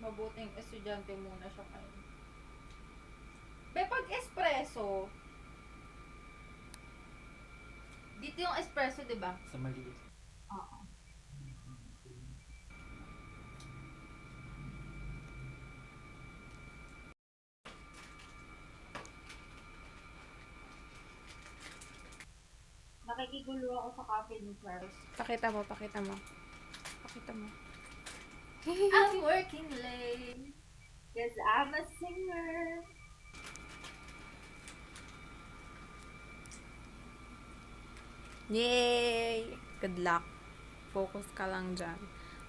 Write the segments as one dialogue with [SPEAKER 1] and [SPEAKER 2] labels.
[SPEAKER 1] mabuting estudyante muna siya kayo. Pag espresso, dito yung espresso, di ba?
[SPEAKER 2] Sa maliit.
[SPEAKER 1] Oo. Nakikigulo ako sa cafe ni Claros.
[SPEAKER 3] Pakita mo, pakita mo. Pakita mo.
[SPEAKER 1] I'm working late because I'm a singer.
[SPEAKER 3] Yay! Good luck. Focus ka lang dyan.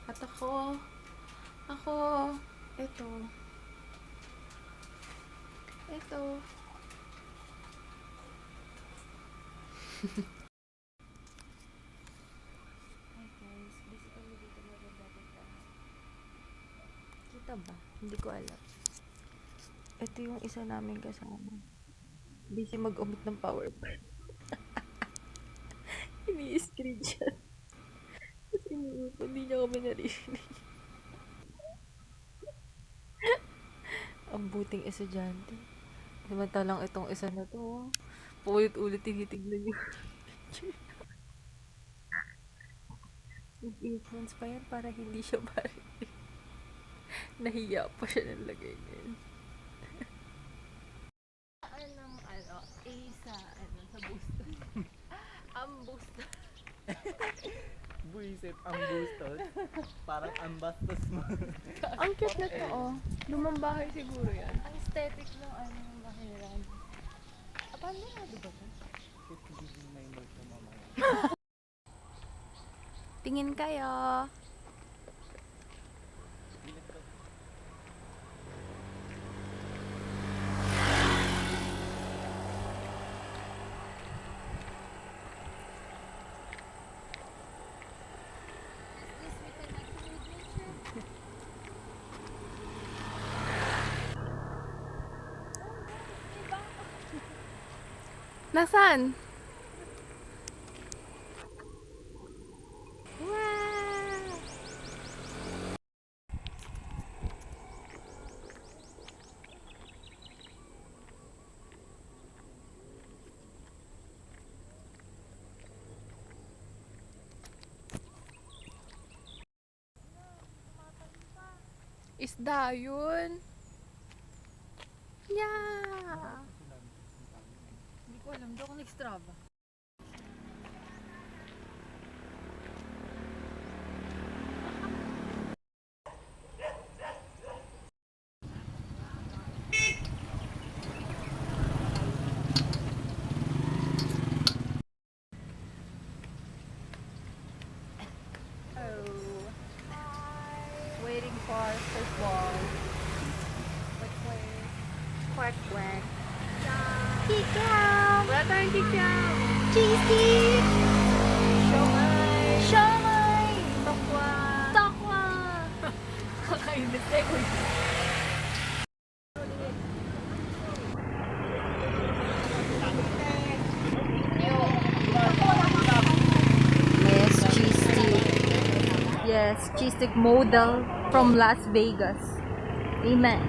[SPEAKER 3] At ako, ito. Hi guys, busy kami dito magagalit ka. Kita ba? Hindi ko alam. Ito yung isa namin kasama. Busy mag-umit ng power bank. Ini-screen siya. Kasi hindi niya kami narinig. Ang buting estudyante. Samantalang itong isa na to, paulit-ulit tinitignan niyo. Nag-earphones pa yan para hindi siya marinig. Nahiya pa siya ng lagay niya. Sa booster. Ang booster.
[SPEAKER 2] Buisit ang bustos. Parang ang bastos mo.
[SPEAKER 3] Ang cute na to, oh. Lumang bahay siguro yan.
[SPEAKER 1] Ang aesthetic ng bahiran.
[SPEAKER 3] Paano na ba ito?
[SPEAKER 2] Kasi giging may note na mamaya.
[SPEAKER 3] Tingin kayo. Nasaan? Wow! Isda yun. Yeah!
[SPEAKER 1] Hindi ko alam, doon ako nag-Strava. Waiting for first ball.
[SPEAKER 3] Quack quack.
[SPEAKER 1] Kikam!
[SPEAKER 3] Wala tayong kikyaw!
[SPEAKER 1] Cheesy!
[SPEAKER 3] Siomay!
[SPEAKER 1] Siomay!
[SPEAKER 3] Tokwa!
[SPEAKER 1] Tokwa! Kakainis na ko.
[SPEAKER 3] Yes, cheese stick. Yes, cheese stick model from Las Vegas. Amen.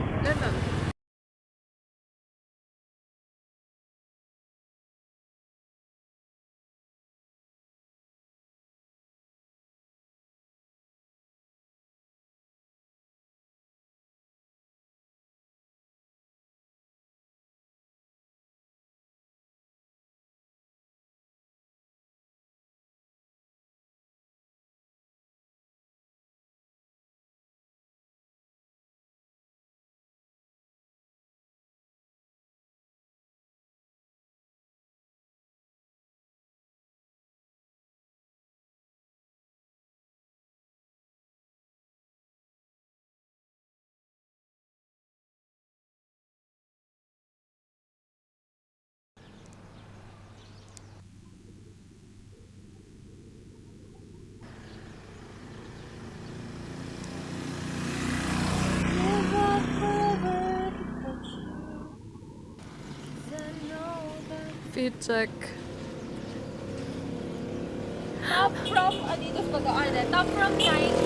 [SPEAKER 3] Fit check.
[SPEAKER 1] Top from Adidas Top from Nike.